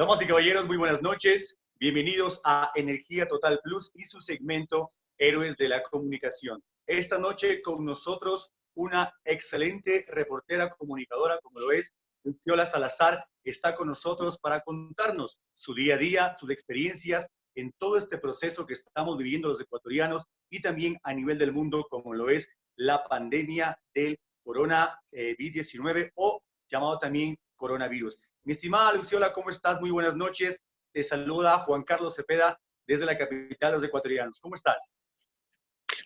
Damas y caballeros, muy buenas noches. Bienvenidos a Energía Total Plus y su segmento Héroes de la Comunicación. Esta noche con nosotros una excelente reportera comunicadora como lo es Luciola Salazar. Está con nosotros para contarnos su día a día, sus experiencias en todo este proceso que estamos viviendo los ecuatorianos y también a nivel del mundo como lo es la pandemia del coronavirus-19 o llamado también coronavirus. Mi estimada Luciola, ¿cómo estás? Muy buenas noches. Te saluda Juan Carlos Cepeda desde la capital de los ecuatorianos. ¿Cómo estás?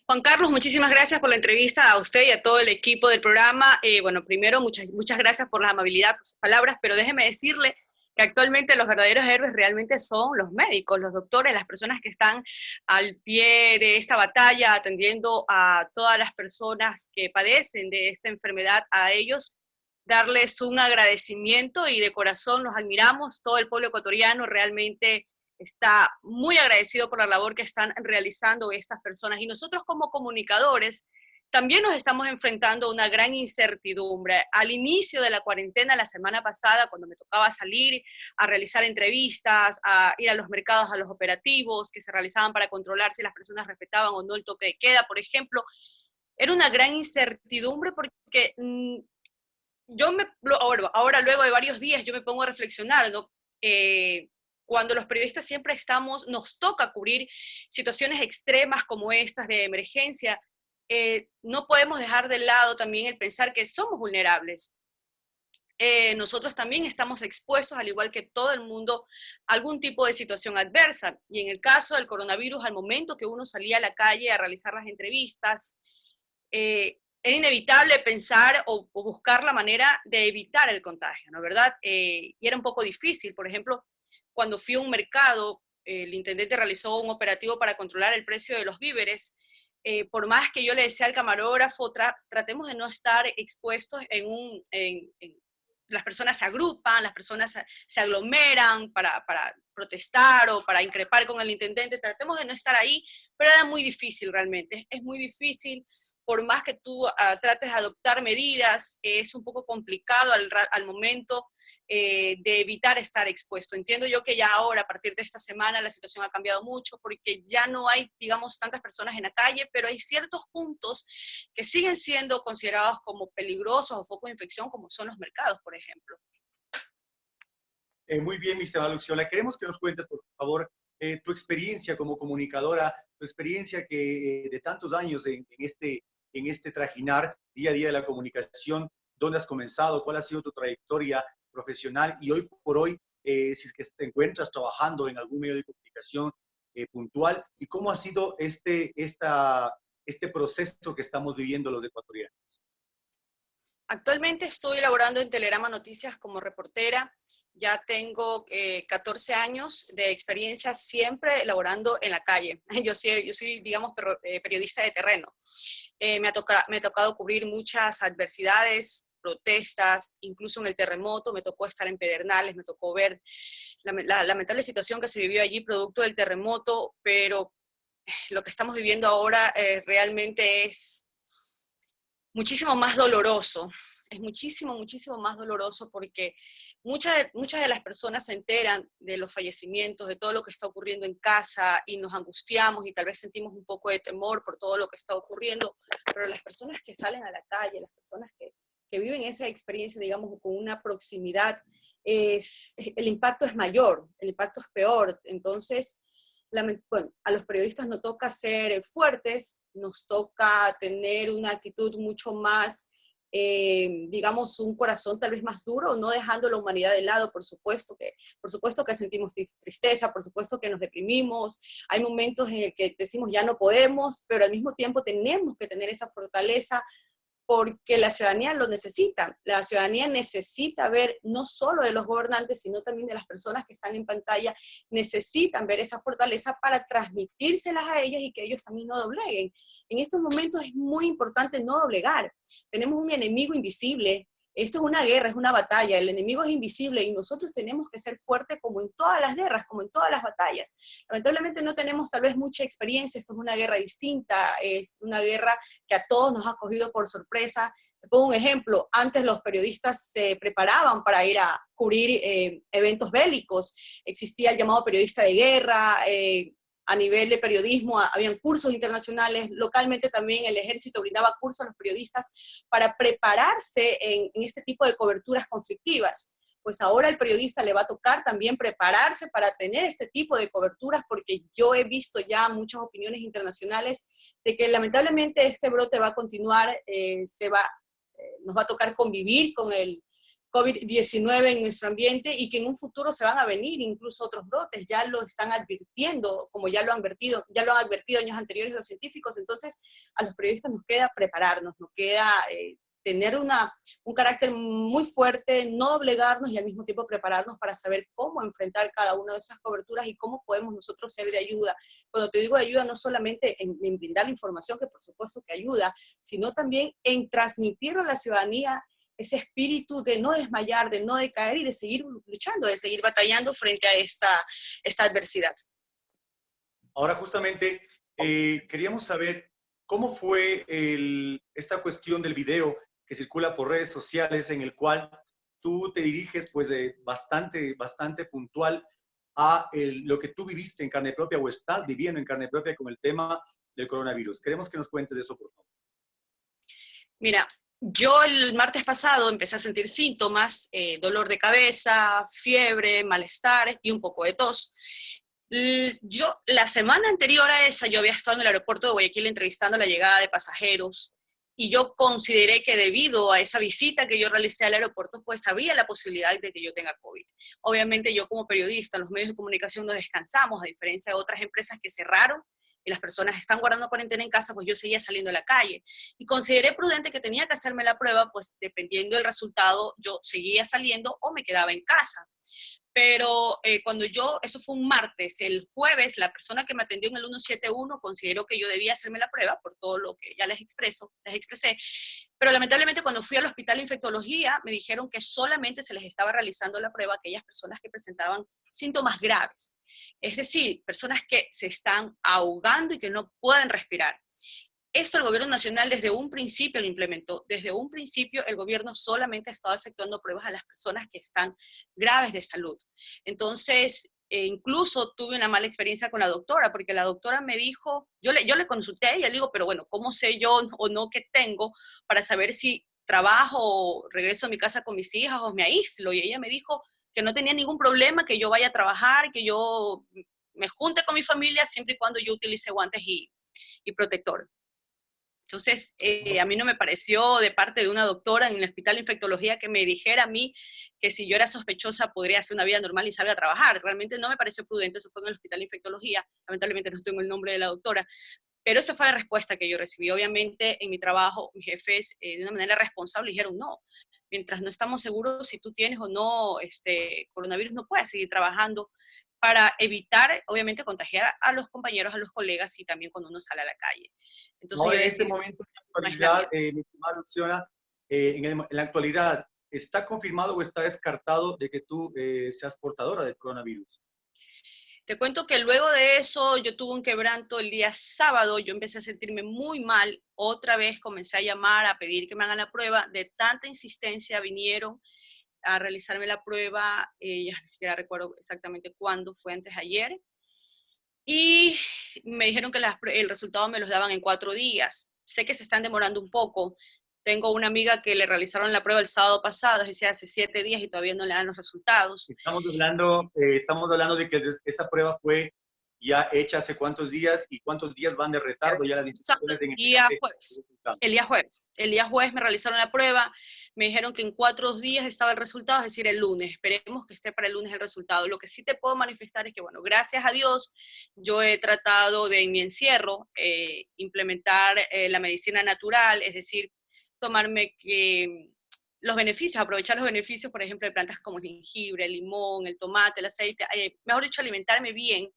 Juan Carlos, muchísimas gracias por la entrevista a usted y a todo el equipo del programa. Bueno, primero, muchas gracias por la amabilidad, por sus palabras, pero déjeme decirle que actualmente los verdaderos héroes realmente son los médicos, los doctores, las personas que están al pie de esta batalla, atendiendo a todas las personas que padecen de esta enfermedad, a ellos darles un agradecimiento y de corazón los admiramos. Todo el pueblo ecuatoriano realmente está muy agradecido por la labor que están realizando estas personas. Y nosotros como comunicadores también nos estamos enfrentando a una gran incertidumbre. Al inicio de la cuarentena, la semana pasada, cuando me tocaba salir a realizar entrevistas, a ir a los mercados, a los operativos que se realizaban para controlar si las personas respetaban o no el toque de queda, por ejemplo, era una gran incertidumbre porque ahora luego de varios días, yo me pongo a reflexionar, ¿no? Cuando los periodistas siempre nos toca cubrir situaciones extremas como estas de emergencia, no podemos dejar de lado también el pensar que somos vulnerables. Nosotros también estamos expuestos, al igual que todo el mundo, a algún tipo de situación adversa. Y en el caso del coronavirus, al momento que uno salía a la calle a realizar las entrevistas, era inevitable pensar o buscar la manera de evitar el contagio, ¿no es verdad? Y era un poco difícil. Por ejemplo, cuando fui a un mercado, el intendente realizó un operativo para controlar el precio de los víveres. Por más que yo le decía al camarógrafo, tratemos de no estar expuestos las personas se agrupan, las personas se aglomeran para protestar o para increpar con el intendente, tratemos de no estar ahí, pero era muy difícil realmente, es muy difícil, por más que tú trates de adoptar medidas, es un poco complicado al momento de evitar estar expuesto. Entiendo yo que ya ahora, a partir de esta semana, la situación ha cambiado mucho porque ya no hay, digamos, tantas personas en la calle, pero hay ciertos puntos que siguen siendo considerados como peligrosos o focos de infección, como son los mercados, por ejemplo. Muy bien, mi estimada Luciola. Queremos que nos cuentes, por favor, tu experiencia como comunicadora, tu experiencia de tantos años en este trajinar día a día de la comunicación. ¿Dónde has comenzado? ¿Cuál ha sido tu trayectoria profesional? Y hoy por hoy, si es que te encuentras trabajando en algún medio de comunicación puntual, ¿y cómo ha sido este proceso que estamos viviendo los ecuatorianos? Actualmente estoy laborando en Telerama Noticias como reportera. Ya tengo 14 años de experiencia siempre laborando en la calle. Yo soy digamos, periodista de terreno. Me ha tocado cubrir muchas adversidades, protestas, incluso en el terremoto. Me tocó estar en Pedernales, me tocó ver la lamentable situación que se vivió allí producto del terremoto, pero lo que estamos viviendo ahora realmente es muchísimo más doloroso. Es muchísimo más doloroso porque muchas de las personas se enteran de los fallecimientos, de todo lo que está ocurriendo en casa y nos angustiamos y tal vez sentimos un poco de temor por todo lo que está ocurriendo, pero las personas que salen a la calle, las personas que viven esa experiencia, digamos, con una proximidad, el impacto es mayor, el impacto es peor. Entonces, bueno, a los periodistas nos toca ser fuertes, nos toca tener una actitud mucho más, digamos, un corazón tal vez más duro, no dejando la humanidad de lado, por supuesto que sentimos tristeza, por supuesto que nos deprimimos, hay momentos en el que decimos ya no podemos, pero al mismo tiempo tenemos que tener esa fortaleza porque la ciudadanía lo necesita. La ciudadanía necesita ver, no solo de los gobernantes, sino también de las personas que están en pantalla, necesitan ver esa fortaleza para transmitírselas a ellos y que ellos también no dobleguen. En estos momentos es muy importante no doblegar. Tenemos un enemigo invisible Esto es una guerra, es una batalla, el enemigo es invisible y nosotros tenemos que ser fuertes como en todas las guerras, como en todas las batallas. Lamentablemente no tenemos tal vez mucha experiencia, esto es una guerra distinta, es una guerra que a todos nos ha cogido por sorpresa. Te pongo un ejemplo, antes los periodistas se preparaban para ir a cubrir eventos bélicos, existía el llamado periodista de guerra, a nivel de periodismo, habían cursos internacionales, localmente también el ejército brindaba cursos a los periodistas para prepararse en este tipo de coberturas conflictivas. Pues ahora al periodista le va a tocar también prepararse para tener este tipo de coberturas, porque yo he visto ya muchas opiniones internacionales de que lamentablemente este brote va a continuar, nos va a tocar convivir con el COVID-19 en nuestro ambiente y que en un futuro se van a venir incluso otros brotes, ya lo están advirtiendo, como ya lo han advertido años anteriores los científicos. Entonces a los periodistas nos queda prepararnos, nos queda tener un carácter muy fuerte, no doblegarnos y al mismo tiempo prepararnos para saber cómo enfrentar cada una de esas coberturas y cómo podemos nosotros ser de ayuda. Cuando te digo de ayuda, no solamente en brindar la información, que por supuesto que ayuda, sino también en transmitir a la ciudadanía ese espíritu de no desmayar, de no decaer y de seguir luchando, de seguir batallando frente a esta adversidad. Ahora justamente queríamos saber cómo fue esta cuestión del video que circula por redes sociales en el cual tú te diriges pues bastante puntual a lo que tú viviste en carne propia o estás viviendo en carne propia con el tema del coronavirus. Queremos que nos cuentes de eso, por favor. Mira, yo el martes pasado empecé a sentir síntomas, dolor de cabeza, fiebre, malestar y un poco de tos. Yo, la semana anterior a esa, yo había estado en el aeropuerto de Guayaquil entrevistando la llegada de pasajeros y yo consideré que debido a esa visita que yo realicé al aeropuerto, pues había la posibilidad de que yo tenga COVID. Obviamente yo como periodista, los medios de comunicación no descansamos, a diferencia de otras empresas que cerraron y las personas están guardando cuarentena en casa, pues yo seguía saliendo a la calle. Y consideré prudente que tenía que hacerme la prueba, pues dependiendo del resultado, yo seguía saliendo o me quedaba en casa. Pero eso fue un martes, el jueves, la persona que me atendió en el 171 consideró que yo debía hacerme la prueba por todo lo que ya les expresé, pero lamentablemente cuando fui al hospital de infectología me dijeron que solamente se les estaba realizando la prueba a aquellas personas que presentaban síntomas graves, es decir, personas que se están ahogando y que no pueden respirar. Esto el gobierno nacional desde un principio lo implementó. Desde un principio el gobierno solamente ha estado efectuando pruebas a las personas que están graves de salud. Entonces, incluso tuve una mala experiencia con la doctora, porque la doctora me dijo, yo le consulté a ella, le digo, pero bueno, ¿cómo sé yo o no qué tengo para saber si trabajo o regreso a mi casa con mis hijas o me aíslo? Y ella me dijo que no tenía ningún problema, que yo vaya a trabajar, que yo me junte con mi familia siempre y cuando yo utilice guantes y protector. Entonces, a mí no me pareció de parte de una doctora en el hospital de infectología que me dijera a mí que si yo era sospechosa podría hacer una vida normal y salga a trabajar. Realmente no me pareció prudente, eso fue en el hospital de infectología. Lamentablemente no tengo el nombre de la doctora, pero esa fue la respuesta que yo recibí. Obviamente en mi trabajo, mis jefes de una manera responsable dijeron no. Mientras no estamos seguros si tú tienes o no coronavirus, no puedes seguir trabajando para evitar, obviamente, contagiar a los compañeros, a los colegas y también cuando uno sale a la calle. Entonces Ahora, yo en este decidí, momento, no es la vida. mi estimada Luciana, en la actualidad, ¿está confirmado o está descartado de que tú seas portadora del coronavirus? Te cuento que luego de eso yo tuve un quebranto el día sábado, yo empecé a sentirme muy mal, otra vez comencé a llamar, a pedir que me hagan la prueba, de tanta insistencia vinieron a realizarme la prueba, ya ni siquiera recuerdo exactamente cuándo, fue antes de ayer, y me dijeron que el resultado me los daban en 4 días. Sé que se están demorando un poco. Tengo una amiga que le realizaron la prueba el sábado pasado, es decir, hace 7 días y todavía no le dan los resultados. Estamos hablando de que esa prueba fue ya hecha hace cuántos días y cuántos días van de retardo ya las instituciones en entregarte el resultado. El día jueves me realizaron la prueba, me dijeron que en 4 días estaba el resultado, es decir, el lunes. Esperemos que esté para el lunes el resultado. Lo que sí te puedo manifestar es que, bueno, gracias a Dios, yo he tratado de en mi encierro implementar la medicina natural, es decir, tomarme los beneficios, aprovechar los beneficios, por ejemplo, de plantas como el jengibre, el limón, el tomate, el aceite, mejor dicho, alimentarme bien.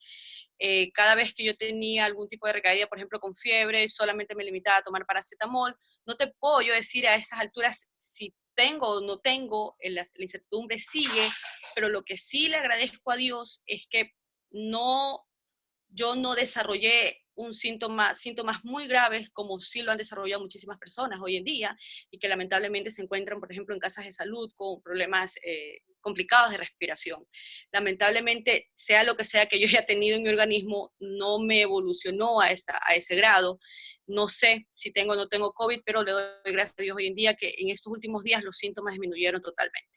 Cada vez que yo tenía algún tipo de recaída, por ejemplo, con fiebre, solamente me limitaba a tomar paracetamol. No te puedo yo decir a estas alturas si tengo o no tengo, la incertidumbre sigue, pero lo que sí le agradezco a Dios es que yo no desarrollé síntomas muy graves como sí lo han desarrollado muchísimas personas hoy en día y que lamentablemente se encuentran, por ejemplo, en casas de salud con problemas complicados de respiración. Lamentablemente, sea lo que sea que yo haya tenido en mi organismo, no me evolucionó a ese grado. No sé si tengo o no tengo COVID, pero le doy gracias a Dios hoy en día que en estos últimos días los síntomas disminuyeron totalmente.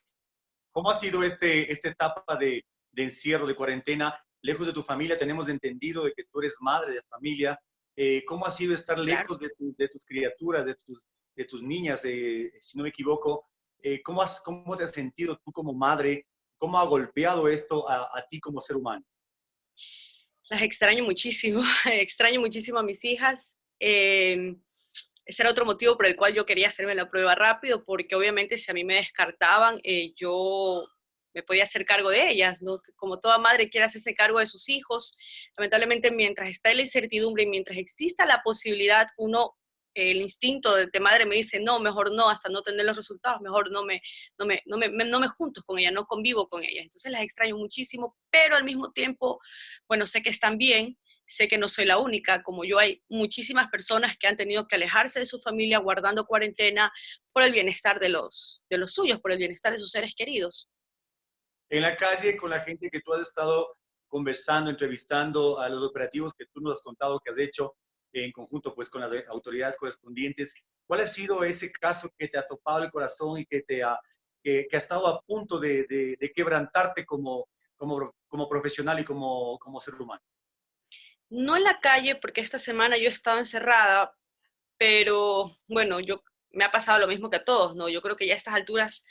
¿Cómo ha sido esta etapa de encierro, de cuarentena, lejos de tu familia? Tenemos entendido de que tú eres madre de familia. ¿Cómo ha sido estar Claro. lejos de tus criaturas, de tus niñas, si no me equivoco? ¿Cómo te has sentido tú como madre? ¿Cómo ha golpeado esto a ti como ser humano? Las extraño muchísimo, extraño muchísimo a mis hijas. Ese era otro motivo por el cual yo quería hacerme la prueba rápido, porque obviamente si a mí me descartaban, yo me podía hacer cargo de ellas, ¿no? Como toda madre quiere hacerse cargo de sus hijos, lamentablemente mientras está la incertidumbre y mientras exista la posibilidad, el instinto de madre me dice, no, mejor no, hasta no tener los resultados, mejor no me junto con ella, no convivo con ella. Entonces las extraño muchísimo, pero al mismo tiempo, bueno, sé que están bien, sé que no soy la única, como yo hay muchísimas personas que han tenido que alejarse de su familia guardando cuarentena por el bienestar de los suyos, por el bienestar de sus seres queridos. En la calle, con la gente que tú has estado conversando, entrevistando, a los operativos que tú nos has contado que has hecho en conjunto pues con las autoridades correspondientes, ¿cuál ha sido ese caso que te ha topado el corazón y que ha estado a punto de quebrantarte como profesional y como ser humano? No en la calle, porque esta semana yo he estado encerrada, pero bueno, me ha pasado lo mismo que a todos, ¿no? Yo creo que ya a estas alturas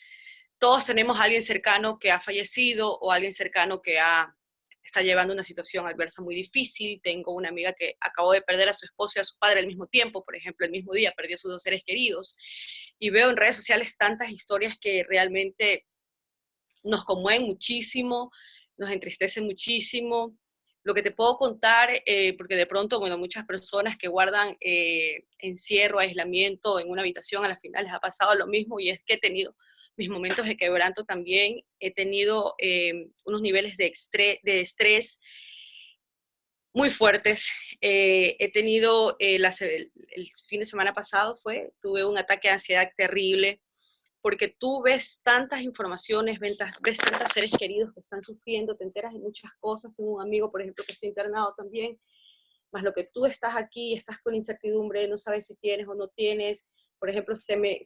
todos tenemos a alguien cercano que ha fallecido o alguien cercano que está llevando una situación adversa muy difícil. Tengo una amiga que acabó de perder a su esposo y a su padre al mismo tiempo, por ejemplo, el mismo día perdió a sus dos seres queridos. Y veo en redes sociales tantas historias que realmente nos conmueven muchísimo, nos entristecen muchísimo. Lo que te puedo contar, porque de pronto, bueno, muchas personas que guardan encierro, aislamiento en una habitación, a la final les ha pasado lo mismo, y es que he tenido mis momentos de quebranto también, he tenido unos niveles de estrés muy fuertes. He tenido, el fin de semana pasado tuve un ataque de ansiedad terrible, porque tú ves tantas informaciones, ves tantos seres queridos que están sufriendo, te enteras de muchas cosas. Tengo un amigo, por ejemplo, que está internado también, más lo que tú estás aquí, estás con incertidumbre, no sabes si tienes o no tienes. Por ejemplo, se me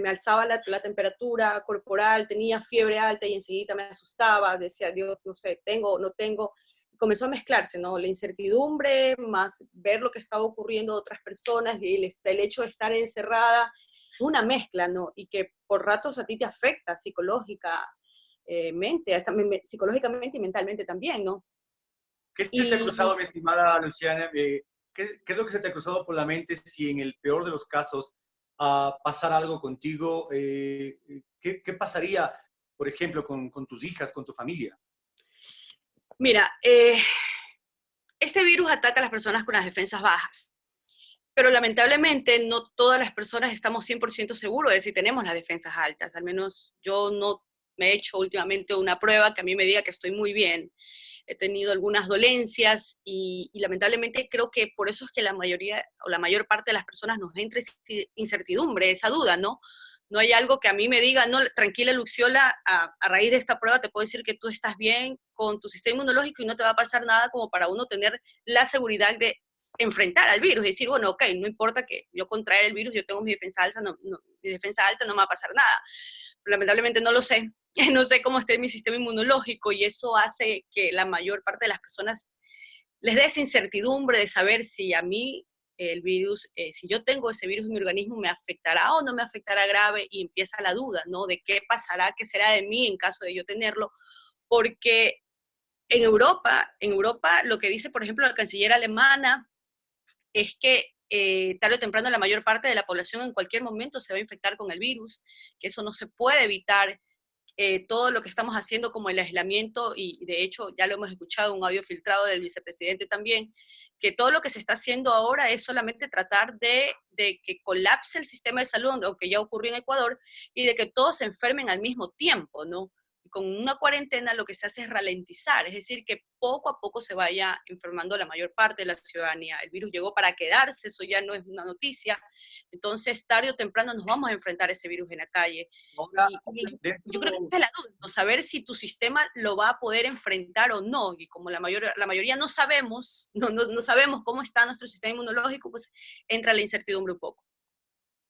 alzaba la temperatura corporal, tenía fiebre alta y enseguida me asustaba, decía, Dios, no sé, tengo o no tengo. Comenzó a mezclarse, ¿no? La incertidumbre, más ver lo que estaba ocurriendo a otras personas, y el hecho de estar encerrada, una mezcla, ¿no? Y que por ratos a ti te afecta psicológicamente y mentalmente también, ¿no? ¿Qué se te ha cruzado, Y mi estimada Luciana? ¿Qué es lo que se te ha cruzado por la mente si en el peor de los casos pasara algo contigo? ¿Qué pasaría, por ejemplo, con tus hijas, con tu familia? mira, este virus ataca a las personas con las defensas bajas, pero lamentablemente no todas las personas estamos 100% seguros de si tenemos las defensas altas. Al menos yo no me he hecho últimamente una prueba que a mí me diga que estoy muy bien. He tenido algunas dolencias y lamentablemente creo que por eso es que la mayoría o la mayor parte de las personas nos entra incertidumbre, esa duda, ¿no? No hay algo que a mí me diga, no, tranquila Luxiola, a raíz de esta prueba te puedo decir que tú estás bien con tu sistema inmunológico y no te va a pasar nada, como para uno tener la seguridad de enfrentar al virus y decir, bueno, ok, no importa que yo contraiga el virus, yo tengo mi defensa alta, mi defensa alta, no me va a pasar nada. Lamentablemente no lo sé, no sé cómo esté mi sistema inmunológico, y eso hace que la mayor parte de las personas les dé esa incertidumbre de saber si a mí el virus, si yo tengo ese virus en mi organismo, me afectará o no me afectará grave, y empieza la duda, ¿no? De qué pasará, qué será de mí en caso de yo tenerlo, porque en Europa lo que dice, por ejemplo, la canciller alemana es que tarde o temprano la mayor parte de la población en cualquier momento se va a infectar con el virus, que eso no se puede evitar. Todo lo que estamos haciendo como el aislamiento, y de hecho ya lo hemos escuchado, un audio filtrado del vicepresidente también, que todo lo que se está haciendo ahora es solamente tratar de que colapse el sistema de salud, aunque ya ocurrió en Ecuador, y de que todos se enfermen al mismo tiempo, ¿no? Y con una cuarentena lo que se hace es ralentizar, es decir, que poco a poco se vaya enfermando la mayor parte de la ciudadanía. El virus llegó para quedarse, eso ya no es una noticia. Entonces, tarde o temprano nos vamos a enfrentar a ese virus en la calle. Ahora, Y yo creo que dentro, esa es la duda, ¿no? Saber si tu sistema lo va a poder enfrentar o no. Y como la mayoría no sabemos, no sabemos cómo está nuestro sistema inmunológico, pues entra la incertidumbre un poco.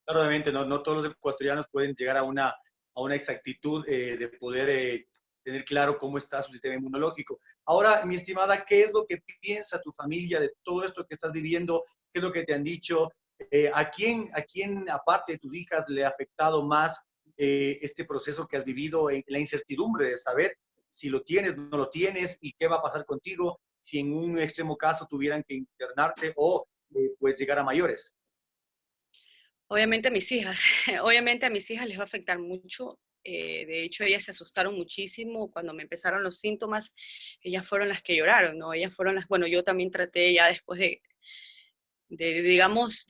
claramente, no todos los ecuatorianos pueden llegar a una exactitud de poder tener claro cómo está su sistema inmunológico. Ahora, mi estimada, ¿qué es lo que piensa tu familia de todo esto que estás viviendo? ¿Qué es lo que te han dicho? A quién, aparte de tus hijas, le ha afectado más este proceso que has vivido, en la incertidumbre de saber si lo tienes, no lo tienes y qué va a pasar contigo si en un extremo caso tuvieran que internarte o pues llegar a mayores? Obviamente a mis hijas, obviamente a mis hijas les va a afectar mucho. De hecho, ellas se asustaron muchísimo cuando me empezaron los síntomas. Ellas fueron las que lloraron, ¿no? Ellas fueron las, bueno, yo también traté ya después digamos,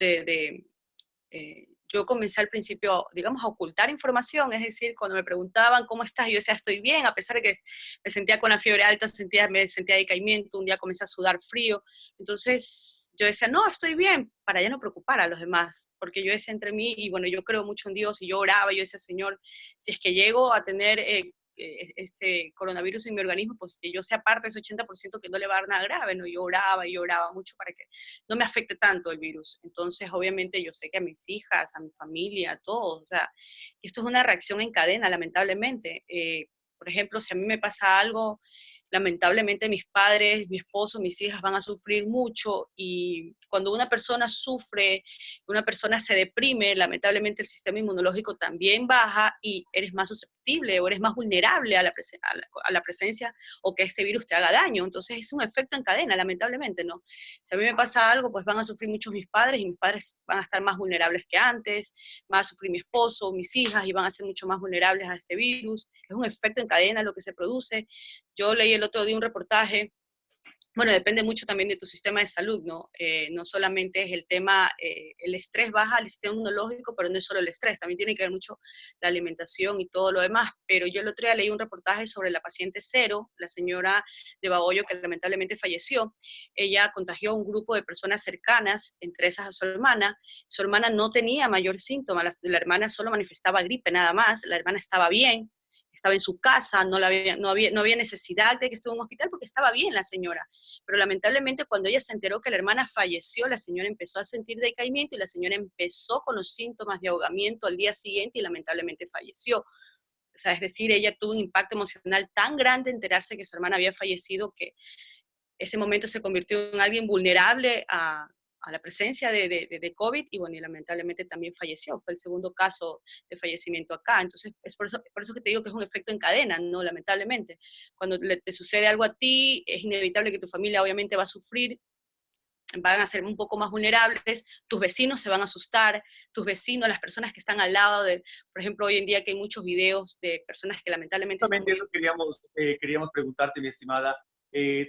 yo comencé al principio, digamos, a ocultar información, es decir, cuando me preguntaban cómo estás, yo decía, estoy bien, a pesar de que me sentía con la fiebre alta, me sentía decaimiento, un día comencé a sudar frío, entonces yo decía, no, estoy bien, para ya no preocupar a los demás, porque yo decía entre mí, y bueno, yo creo mucho en Dios, y yo oraba, yo decía, Señor, si es que llego a tener ese coronavirus en mi organismo, pues que yo sea parte de ese 80% que no le va a dar nada grave, ¿no? Yo oraba y oraba mucho para que no me afecte tanto el virus. Entonces, obviamente, yo sé que a mis hijas, a mi familia, a todos, o sea, esto es una reacción en cadena, lamentablemente. Por ejemplo, si a mí me pasa algo, lamentablemente mis padres, mi esposo, mis hijas van a sufrir mucho y cuando una persona sufre, una persona se deprime, lamentablemente el sistema inmunológico también baja y eres más susceptible o eres más vulnerable a la presencia o que este virus te haga daño. Entonces es un efecto en cadena, lamentablemente, ¿no? Si a mí me pasa algo, pues van a sufrir mucho mis padres y mis padres van a estar más vulnerables que antes, va a sufrir mi esposo, mis hijas y van a ser mucho más vulnerables a este virus. Es un efecto en cadena lo que se produce. Yo leí el otro día un reportaje, bueno, depende mucho también de tu sistema de salud, ¿no? No solamente es el tema, el estrés baja el sistema inmunológico, pero no es solo el estrés, también tiene que ver mucho la alimentación y todo lo demás. Pero yo el otro día leí un reportaje sobre la paciente cero, la señora de Baboyo, que lamentablemente falleció. Ella contagió a un grupo de personas cercanas, entre esas a su hermana. Su hermana no tenía mayor síntoma, la hermana solo manifestaba gripe nada más, la hermana estaba bien, estaba en su casa, no había necesidad de que estuviera en un hospital porque estaba bien la señora. Pero lamentablemente cuando ella se enteró que la hermana falleció, la señora empezó a sentir decaimiento y la señora empezó con los síntomas de ahogamiento al día siguiente y lamentablemente falleció. O sea, es decir, ella tuvo un impacto emocional tan grande enterarse que su hermana había fallecido que ese momento se convirtió en alguien vulnerable a la presencia de COVID y bueno, y lamentablemente también falleció. Fue el segundo caso de fallecimiento acá. Entonces, es por eso que te digo que es un efecto en cadena, ¿no? Lamentablemente. Cuando te sucede algo a ti, es inevitable que tu familia obviamente va a sufrir, van a ser un poco más vulnerables, tus vecinos se van a asustar, tus vecinos, las personas que están al lado de, por ejemplo, hoy en día que hay muchos videos de personas que lamentablemente están Justamente muriendo. eso queríamos preguntarte, mi estimada.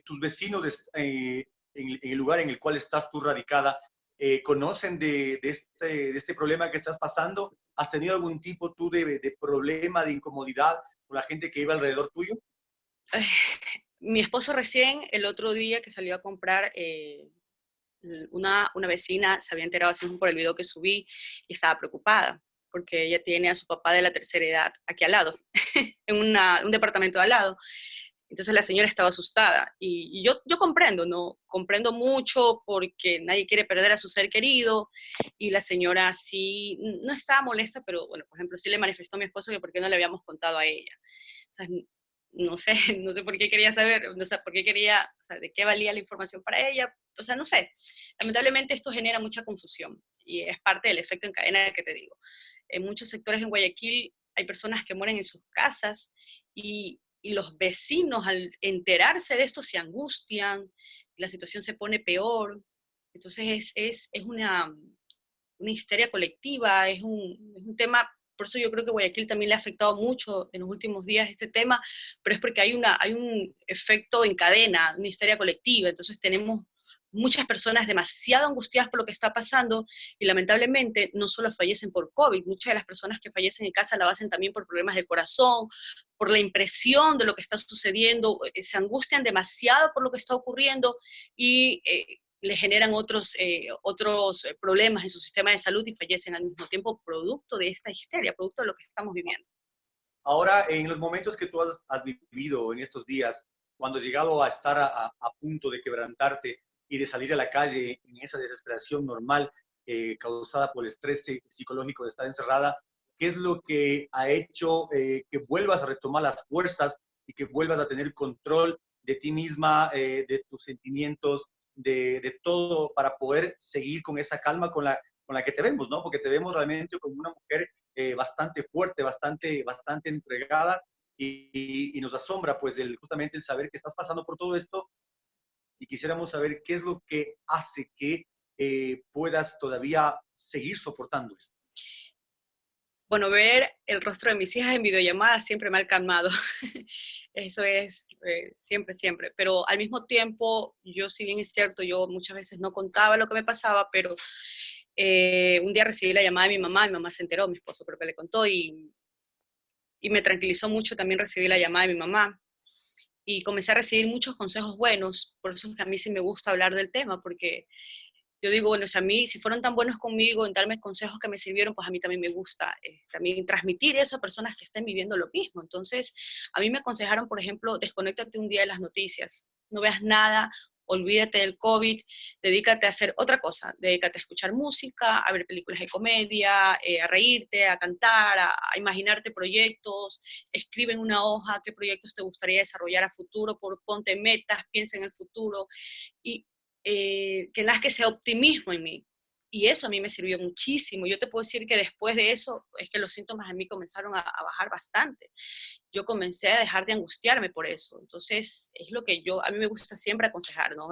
¿Tus vecinos en el lugar en el cual estás tú radicada conocen de este problema que estás pasando? ¿Has tenido algún tipo tú de problema, de incomodidad con la gente que iba alrededor tuyo? Mi esposo recién, el otro día que salió a comprar, una vecina se había enterado así por el video que subí y estaba preocupada porque ella tiene a su papá de la tercera edad aquí al lado, en un departamento de al lado. Entonces la señora estaba asustada y yo comprendo, ¿no? Comprendo mucho porque nadie quiere perder a su ser querido y la señora sí, no estaba molesta, pero bueno, por ejemplo, sí le manifestó a mi esposo que por qué no le habíamos contado a ella. O sea, no sé, no sé por qué quería saber, no sé por qué quería, o sea, de qué valía la información para ella, o sea, no sé. Lamentablemente esto genera mucha confusión y es parte del efecto en cadena que te digo. En muchos sectores en Guayaquil hay personas que mueren en sus casas y los vecinos al enterarse de esto se angustian, la situación se pone peor. Entonces es una histeria colectiva, es un tema, por eso yo creo que Guayaquil también le ha afectado mucho en los últimos días este tema, pero es porque hay un efecto en cadena, una histeria colectiva, entonces tenemos muchas personas demasiado angustiadas por lo que está pasando y lamentablemente no solo fallecen por COVID, muchas de las personas que fallecen en casa lo hacen también por problemas de corazón, por la impresión de lo que está sucediendo, se angustian demasiado por lo que está ocurriendo y le generan otros problemas en su sistema de salud y fallecen al mismo tiempo producto de esta histeria, producto de lo que estamos viviendo. Ahora, en los momentos que tú has vivido en estos días, cuando has llegado a estar a punto de quebrantarte y de salir a la calle en esa desesperación normal causada por el estrés psicológico de estar encerrada, ¿qué es lo que ha hecho que vuelvas a retomar las fuerzas y que vuelvas a tener control de ti misma, de tus sentimientos, de todo, para poder seguir con esa calma con la que te vemos, ¿no? Porque te vemos realmente como una mujer bastante fuerte, bastante entregada y nos asombra pues justamente el saber que estás pasando por todo esto y quisiéramos saber qué es lo que hace que puedas todavía seguir soportando esto. Bueno, ver el rostro de mis hijas en videollamadas siempre me ha calmado. Eso es siempre, siempre. Pero al mismo tiempo, yo, si bien es cierto, yo muchas veces no contaba lo que me pasaba, pero un día recibí la llamada de mi mamá se enteró, mi esposo creo que le contó, y me tranquilizó mucho también recibir la llamada de mi mamá. Y comencé a recibir muchos consejos buenos, por eso es que a mí sí me gusta hablar del tema, porque yo digo, bueno, si a mí, si fueron tan buenos conmigo en darme consejos que me sirvieron, pues a mí también me gusta también transmitir eso a personas que estén viviendo lo mismo. Entonces, a mí me aconsejaron, por ejemplo, desconéctate un día de las noticias, no veas nada, olvídate del COVID, dedícate a hacer otra cosa, dedícate a escuchar música, a ver películas de comedia, a reírte, a cantar, a imaginarte proyectos, escribe en una hoja qué proyectos te gustaría desarrollar a futuro, ponte metas, piensa en el futuro, y que nazca ese optimismo en mí. Y eso a mí me sirvió muchísimo. Yo te puedo decir que después de eso es que los síntomas en mí comenzaron a bajar bastante. Yo comencé a dejar de angustiarme por eso. Entonces, es lo que a mí me gusta siempre aconsejar, ¿no?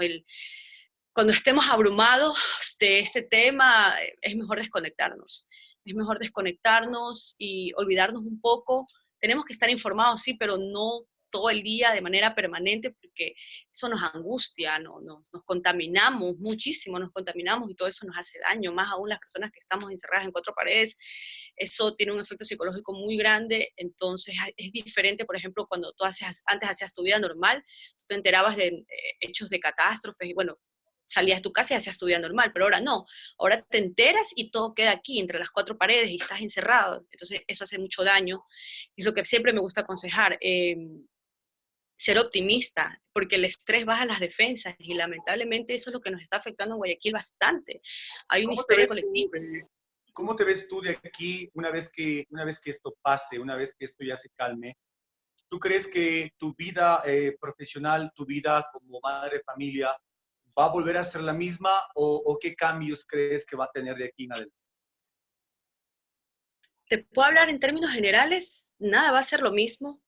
Cuando estemos abrumados de este tema, es mejor desconectarnos. Es mejor desconectarnos y olvidarnos un poco. Tenemos que estar informados, sí, pero no todo el día de manera permanente, porque eso nos angustia, nos contaminamos muchísimo, nos contaminamos y todo eso nos hace daño, más aún las personas que estamos encerradas en cuatro paredes, eso tiene un efecto psicológico muy grande. Entonces es diferente, por ejemplo, cuando tú antes hacías tu vida normal, tú te enterabas de hechos de catástrofes y bueno, salías de tu casa y hacías tu vida normal, pero ahora no, ahora te enteras y todo queda aquí, entre las cuatro paredes y estás encerrado, entonces eso hace mucho daño, es lo que siempre me gusta aconsejar, ser optimista, porque el estrés baja las defensas y lamentablemente eso es lo que nos está afectando en Guayaquil bastante, hay una ¿Cómo te histeria ves tú, colectiva. cómo te ves tú de aquí una vez que esto pase, una vez que esto ya se calme? ¿Tú crees que tu vida profesional, tu vida como madre de familia, va a volver a ser la misma o qué cambios crees que va a tener de aquí en adelante? Te puedo hablar en términos generales, nada va a ser lo mismo.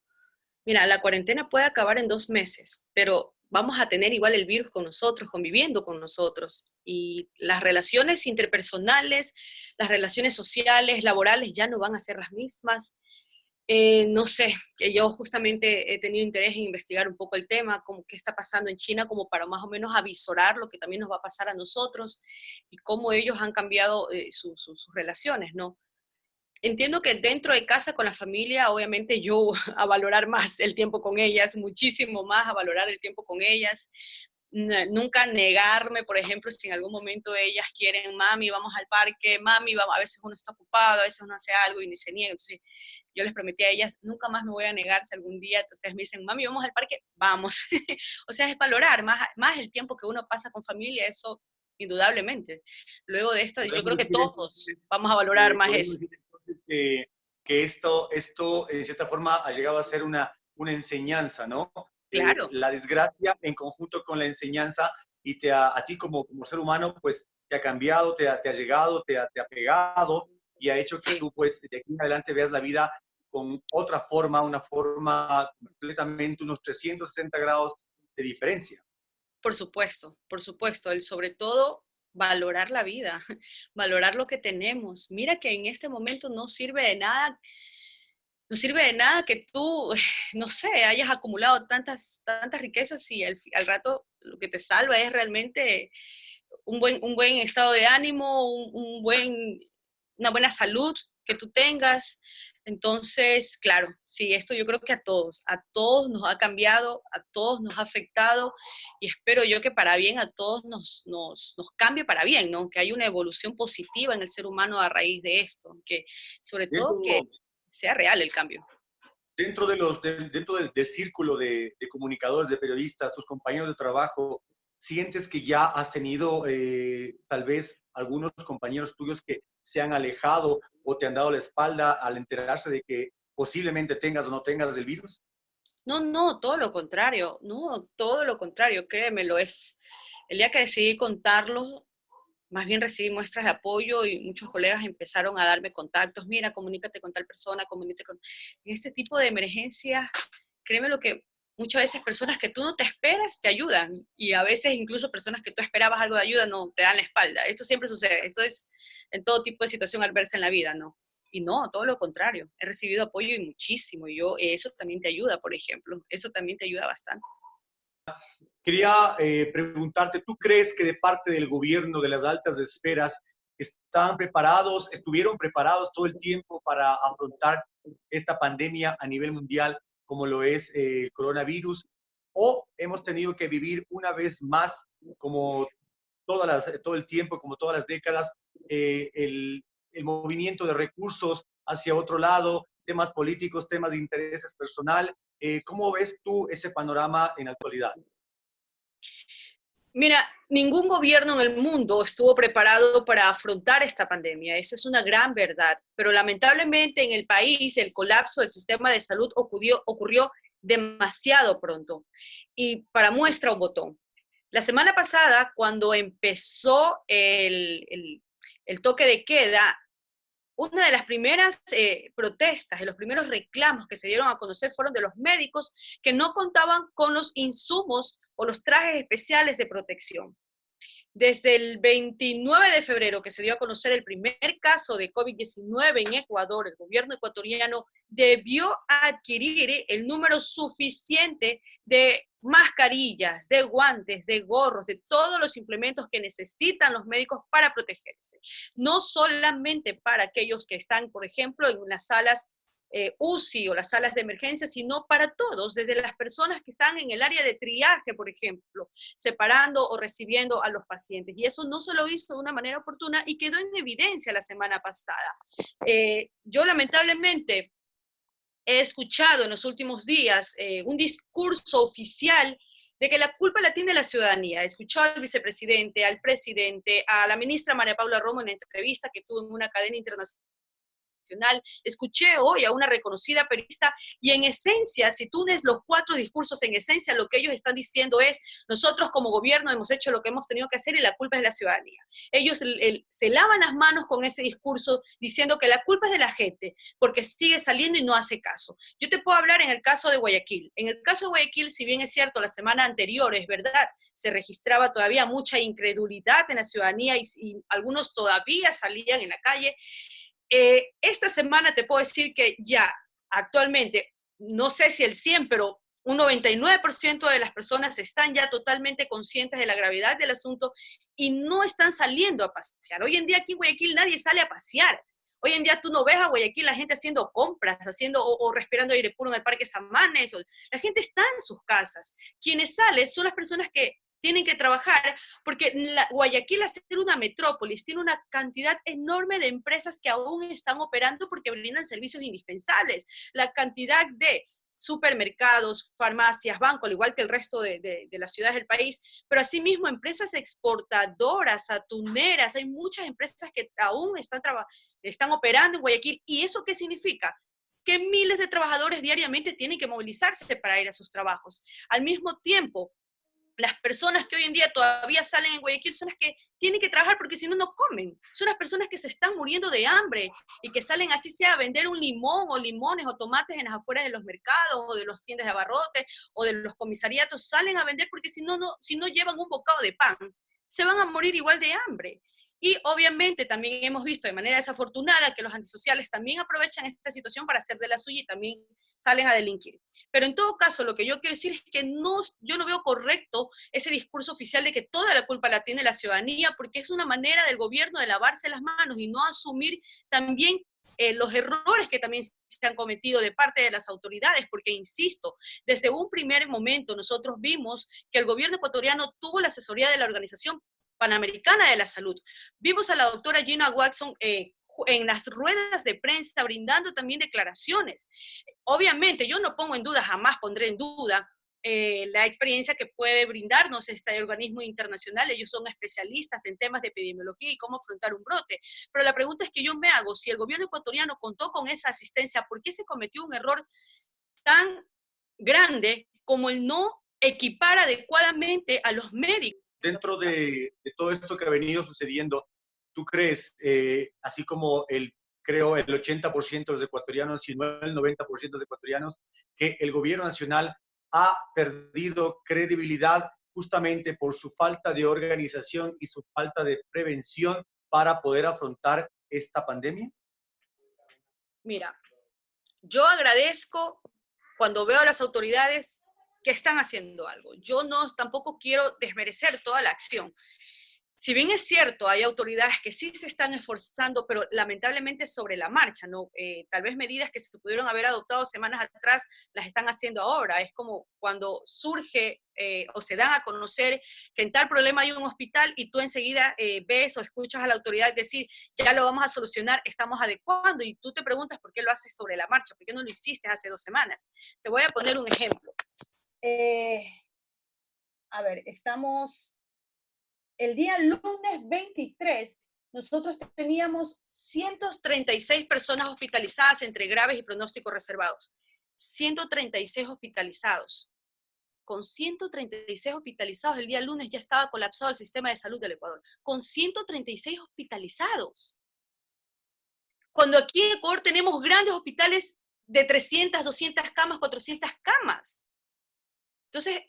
Mira, la cuarentena puede acabar en 2 meses, pero vamos a tener igual el virus con nosotros, conviviendo con nosotros. Y las relaciones interpersonales, las relaciones sociales, laborales, ya no van a ser las mismas. No sé, que yo justamente he tenido interés en investigar un poco el tema, como qué está pasando en China, como para más o menos avisorar lo que también nos va a pasar a nosotros y cómo ellos han cambiado sus relaciones, ¿no? Entiendo que dentro de casa con la familia, obviamente yo a valorar más el tiempo con ellas, muchísimo más a valorar el tiempo con ellas, nunca negarme, por ejemplo, si en algún momento ellas quieren, mami, vamos al parque, mami, vamos, a veces uno está ocupado, a veces uno hace algo y ni se niega, entonces yo les prometí a ellas, nunca más me voy a negar si algún día ustedes me dicen, mami, vamos al parque, vamos. O sea, es valorar más el tiempo que uno pasa con familia, eso indudablemente. Luego de esto, yo Podemos creo que decir todos entonces, vamos a valorar más podemos eso. decir entonces que esto en cierta forma ha llegado a ser una enseñanza, ¿no? Claro, La desgracia en conjunto con la enseñanza y a ti como ser humano, pues te ha cambiado, te ha llegado, te ha pegado y ha hecho que sí, tú, pues, de aquí en adelante veas la vida con otra forma, una forma completamente, unos 360 grados de diferencia. por supuesto, el sobre todo valorar la vida, valorar lo que tenemos. Mira que en este momento no sirve de nada, no sirve de nada que tú, no sé, hayas acumulado tantas riquezas y al rato Lo que te salva es realmente un buen estado de ánimo, una buena salud que tú tengas. Entonces, claro, sí, esto yo creo que a todos nos ha cambiado, a todos nos ha afectado y espero yo que para bien a todos nos cambie para bien, ¿no? Que haya una evolución positiva en el ser humano a raíz de esto, que sobre todo que Dentro, sea real el cambio. dentro del círculo de comunicadores, de periodistas, tus compañeros de trabajo, ¿sientes que ya has tenido tal vez algunos compañeros tuyos que se han alejado o te han dado la espalda al enterarse de que posiblemente tengas o no tengas el virus? No, no, todo lo contrario, no, todo lo contrario, créeme, lo es. El día que decidí contarlo, más bien recibí muestras de apoyo y muchos colegas empezaron a darme contactos, mira, comunícate con tal persona, comunícate con... En este tipo de emergencias, créeme lo que muchas veces personas que tú no te esperas te ayudan y a veces incluso personas que tú esperabas algo de ayuda no te dan la espalda. Esto siempre sucede, esto es en todo tipo de situación adversa en la vida, ¿no? Y no, todo lo contrario, he recibido apoyo y muchísimo, y yo, eso también te ayuda, por ejemplo, eso también te ayuda bastante. Quería preguntarte, ¿tú crees que de parte del gobierno, de las altas esferas, estuvieron preparados todo el tiempo para afrontar esta pandemia a nivel mundial, como lo es el coronavirus? ¿O hemos tenido que vivir una vez más, como todo el tiempo, como todas las décadas, el movimiento de recursos hacia otro lado, temas políticos, temas de intereses personal? ¿Cómo ves tú ese panorama en la actualidad? Mira, ningún gobierno en el mundo estuvo preparado para afrontar esta pandemia, eso es una gran verdad, pero lamentablemente en el país el colapso del sistema de salud ocurrió demasiado pronto. Y para muestra un botón, la semana pasada, cuando empezó el toque de queda, una de las primeras protestas, de los primeros reclamos que se dieron a conocer fueron de los médicos que no contaban con los insumos o los trajes especiales de protección. Desde el 29 de febrero, que se dio a conocer el primer caso de COVID-19 en Ecuador, el gobierno ecuatoriano debió adquirir el número suficiente de mascarillas, de guantes, de gorros, de todos los implementos que necesitan los médicos para protegerse. No solamente para aquellos que están, por ejemplo, en las salas UCI o las salas de emergencia, sino para todos, desde las personas que están en el área de triaje, por ejemplo, separando o recibiendo a los pacientes. Y eso no se lo hizo de una manera oportuna y quedó en evidencia la semana pasada. Yo lamentablemente he escuchado en los últimos días un discurso oficial de que la culpa la tiene la ciudadanía. He escuchado al vicepresidente, al presidente, a la ministra María Paula Romo en una entrevista que tuvo en una cadena internacional. Escuché hoy a una reconocida periodista y en esencia, si tú unes los cuatro discursos, en esencia lo que ellos están diciendo es, nosotros como gobierno hemos hecho lo que hemos tenido que hacer y la culpa es de la ciudadanía. Ellos se lavan las manos con ese discurso diciendo que la culpa es de la gente porque sigue saliendo y no hace caso. Yo te puedo hablar en el caso de Guayaquil. En el caso de Guayaquil, si bien es cierto, la semana anterior, es verdad, se registraba todavía mucha incredulidad en la ciudadanía y algunos todavía salían en la calle. Esta semana te puedo decir que ya actualmente, no sé si el 100, pero un 99% de las personas están ya totalmente conscientes de la gravedad del asunto y no están saliendo a pasear. Hoy en día aquí en Guayaquil nadie sale a pasear. Hoy en día tú no ves a Guayaquil la gente haciendo compras, o respirando aire puro en el Parque Samanes. La gente está en sus casas. Quienes salen son las personas que tienen que trabajar, porque Guayaquil, al ser una metrópolis, tiene una cantidad enorme de empresas que aún están operando porque brindan servicios indispensables. La cantidad de supermercados, farmacias, bancos, al igual que el resto de las ciudades del país, pero asimismo empresas exportadoras, atuneras, hay muchas empresas que aún están operando en Guayaquil. ¿Y eso qué significa? Que miles de trabajadores diariamente tienen que movilizarse para ir a sus trabajos. Al mismo tiempo, las personas que hoy en día todavía salen en Guayaquil son las que tienen que trabajar porque si no, no comen. Son las personas que se están muriendo de hambre y que salen así sea a vender un limón o limones o tomates en las afueras de los mercados o de las tiendas de abarrotes o de los comisariatos. Salen a vender porque si no llevan un bocado de pan, se van a morir igual de hambre. Y obviamente también hemos visto de manera desafortunada que los antisociales también aprovechan esta situación para hacer de la suya y también salen a delinquir. Pero en todo caso, lo que yo quiero decir es que yo no veo correcto ese discurso oficial de que toda la culpa la tiene la ciudadanía, porque es una manera del gobierno de lavarse las manos y no asumir también los errores que también se han cometido de parte de las autoridades, porque, insisto, desde un primer momento nosotros vimos que el gobierno ecuatoriano tuvo la asesoría de la Organización Panamericana de la Salud. Vimos a la doctora Gina Watson en las ruedas de prensa brindando también declaraciones. Obviamente, yo no pongo en duda, jamás pondré en duda la experiencia que puede brindarnos este organismo internacional. Ellos son especialistas en temas de epidemiología y cómo afrontar un brote. Pero la pregunta es que yo me hago, si el gobierno ecuatoriano contó con esa asistencia, ¿por qué se cometió un error tan grande como el no equipar adecuadamente a los médicos? Dentro de todo esto que ha venido sucediendo, ¿tú crees, así como creo el 80% de los ecuatorianos, si no el 90% de los ecuatorianos, que el gobierno nacional ha perdido credibilidad justamente por su falta de organización y su falta de prevención para poder afrontar esta pandemia? Mira, yo agradezco cuando veo a las autoridades que están haciendo algo. Yo no tampoco quiero desmerecer toda la acción. Si bien es cierto, hay autoridades que sí se están esforzando, pero lamentablemente sobre la marcha, ¿no? Tal vez medidas que se pudieron haber adoptado semanas atrás las están haciendo ahora. Es como cuando surge o se dan a conocer que en tal problema hay un hospital y tú enseguida ves o escuchas a la autoridad decir, ya lo vamos a solucionar, estamos adecuando, y tú te preguntas por qué lo haces sobre la marcha, por qué no lo hiciste hace 2 semanas. Te voy a poner un ejemplo. A ver, el día lunes 23, nosotros teníamos 136 personas hospitalizadas entre graves y pronósticos reservados. 136 hospitalizados. Con 136 hospitalizados el día lunes ya estaba colapsado el sistema de salud del Ecuador. Con 136 hospitalizados. Cuando aquí en Ecuador tenemos grandes hospitales de 300, 200 camas, 400 camas. Entonces,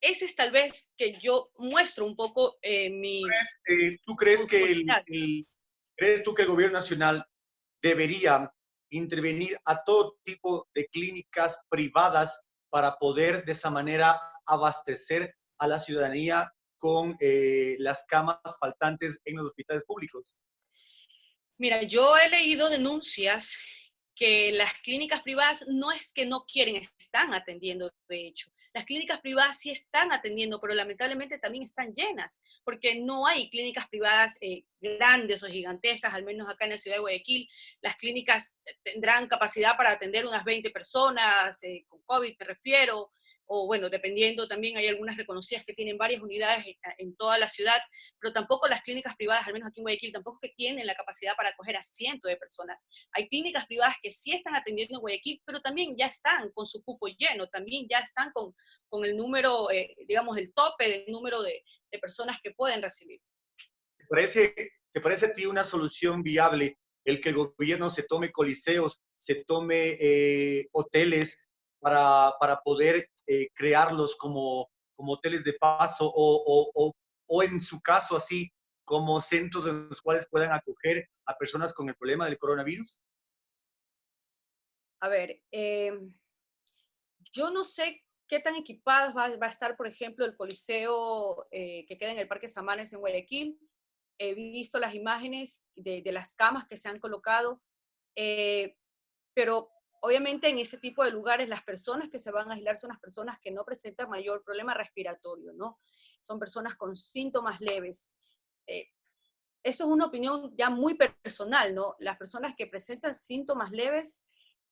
ese es tal vez que yo muestro un poco mi... ¿Tú crees que crees tú que el gobierno nacional debería intervenir a todo tipo de clínicas privadas para poder de esa manera abastecer a la ciudadanía con las camas faltantes en los hospitales públicos? Mira, yo he leído denuncias que las clínicas privadas no es que no quieren, están atendiendo, de hecho. Las clínicas privadas sí están atendiendo, pero lamentablemente también están llenas, porque no hay clínicas privadas grandes o gigantescas, al menos acá en la ciudad de Guayaquil. Las clínicas tendrán capacidad para atender unas 20 personas, con COVID me refiero, o bueno, dependiendo, también hay algunas reconocidas que tienen varias unidades en toda la ciudad, pero tampoco las clínicas privadas, al menos aquí en Guayaquil, tampoco que tienen la capacidad para acoger a cientos de personas. Hay clínicas privadas que sí están atendiendo en Guayaquil, pero también ya están con su cupo lleno, también ya están con el número, digamos, el tope del número de personas que pueden recibir. ¿Te parece a ti una solución viable el que el gobierno se tome coliseos, se tome hoteles para poder crearlos como hoteles de paso o en su caso así como centros en los cuales puedan acoger a personas con el problema del coronavirus? A ver, yo no sé qué tan equipados va a estar, por ejemplo, el Coliseo que queda en el Parque Samanes en Guayaquil. He visto las imágenes de las camas que se han colocado, pero obviamente en ese tipo de lugares las personas que se van a aislar son las personas que no presentan mayor problema respiratorio, ¿no? Son personas con síntomas leves. Eso es una opinión ya muy personal, ¿no? Las personas que presentan síntomas leves,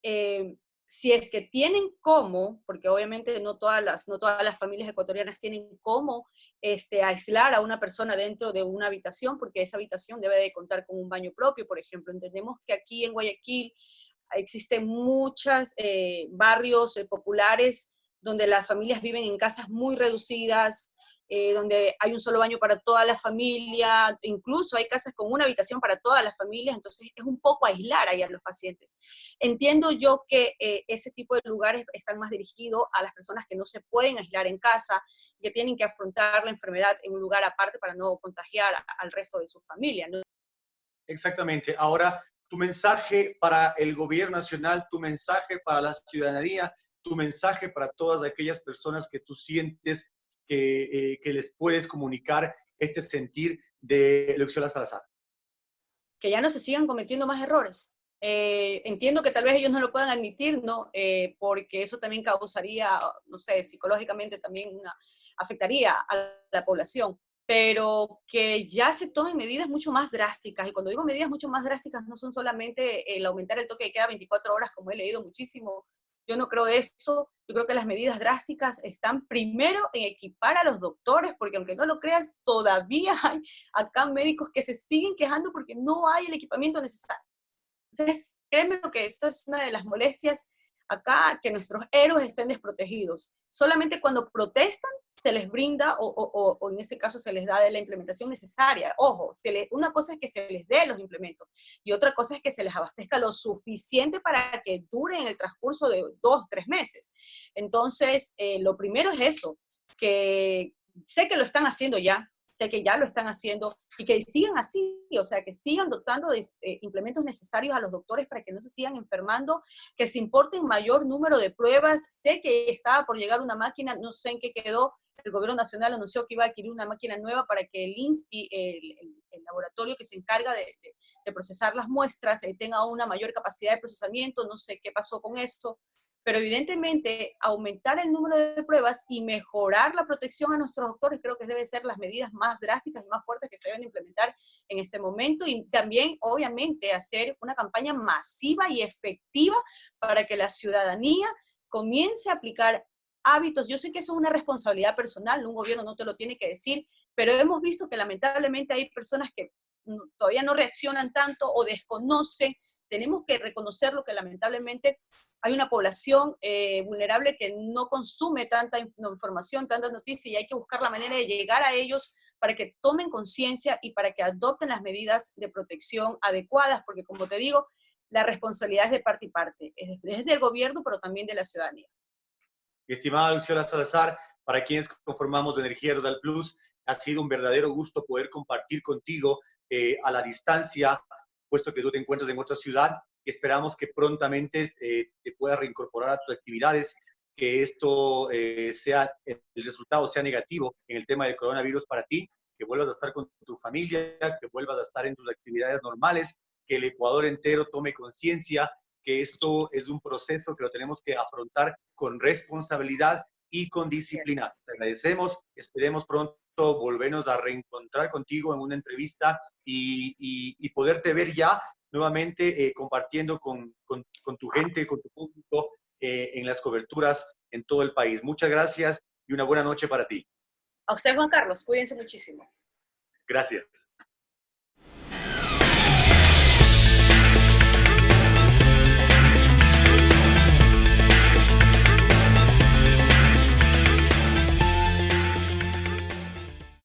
si es que tienen cómo, porque obviamente no todas las familias ecuatorianas tienen cómo aislar a una persona dentro de una habitación, porque esa habitación debe de contar con un baño propio, por ejemplo. Entendemos que aquí en Guayaquil existen muchos barrios populares donde las familias viven en casas muy reducidas, donde hay un solo baño para toda la familia, incluso hay casas con una habitación para todas las familias, entonces es un poco aislar ahí a los pacientes. Entiendo yo que ese tipo de lugares están más dirigidos a las personas que no se pueden aislar en casa, que tienen que afrontar la enfermedad en un lugar aparte para no contagiar al resto de su familia, ¿no? Exactamente. Ahora, tu mensaje para el gobierno nacional, tu mensaje para la ciudadanía, tu mensaje para todas aquellas personas que tú sientes que les puedes comunicar este sentir de Luxiola Salazar. Que ya no se sigan cometiendo más errores. Entiendo que tal vez ellos no lo puedan admitir, ¿no? Porque eso también causaría, no sé, psicológicamente también afectaría a la población, pero que ya se tomen medidas mucho más drásticas. Y cuando digo medidas mucho más drásticas, no son solamente el aumentar el toque de queda 24 horas, como he leído muchísimo. Yo no creo eso. Yo creo que las medidas drásticas están primero en equipar a los doctores, porque aunque no lo creas, todavía hay acá médicos que se siguen quejando porque no hay el equipamiento necesario. Entonces, créeme que esto es una de las molestias acá, que nuestros héroes estén desprotegidos. Solamente cuando protestan se les brinda o en este caso se les da de la implementación necesaria. Ojo, una cosa es que se les dé los implementos y otra cosa es que se les abastezca lo suficiente para que dure en el transcurso de 2, 3 meses. Entonces, lo primero es eso, que sé que lo están haciendo ya, sé que ya lo están haciendo y que sigan así, o sea, que sigan dotando de implementos necesarios a los doctores para que no se sigan enfermando, que se importen mayor número de pruebas. Sé que estaba por llegar una máquina, no sé en qué quedó. El gobierno nacional anunció que iba a adquirir una máquina nueva para que el INS y el laboratorio que se encarga de procesar las muestras tenga una mayor capacidad de procesamiento. No sé qué pasó con eso. Pero evidentemente aumentar el número de pruebas y mejorar la protección a nuestros doctores creo que deben ser las medidas más drásticas y más fuertes que se deben implementar en este momento, y también obviamente hacer una campaña masiva y efectiva para que la ciudadanía comience a aplicar hábitos. Yo sé que eso es una responsabilidad personal, un gobierno no te lo tiene que decir, pero hemos visto que lamentablemente hay personas que todavía no reaccionan tanto o desconocen. Tenemos que reconocerlo, que lamentablemente hay una población vulnerable que no consume tanta información, tanta noticia, y hay que buscar la manera de llegar a ellos para que tomen conciencia y para que adopten las medidas de protección adecuadas, porque como te digo, la responsabilidad es de parte y parte, es del gobierno, pero también de la ciudadanía. Mi estimada Luxiola Salazar, para quienes conformamos de Energía Total Plus, ha sido un verdadero gusto poder compartir contigo a la distancia, puesto que tú te encuentras en otra ciudad. Esperamos que prontamente te puedas reincorporar a tus actividades, que esto sea, el resultado sea negativo en el tema del coronavirus para ti, que vuelvas a estar con tu familia, que vuelvas a estar en tus actividades normales, que el Ecuador entero tome conciencia que esto es un proceso que lo tenemos que afrontar con responsabilidad y con disciplina. Te agradecemos, esperemos pronto volvernos a reencontrar contigo en una entrevista y poderte ver ya nuevamente compartiendo con tu gente, con tu público en las coberturas en todo el país. Muchas gracias y una buena noche para ti. A usted, Juan Carlos, cuídense muchísimo. Gracias.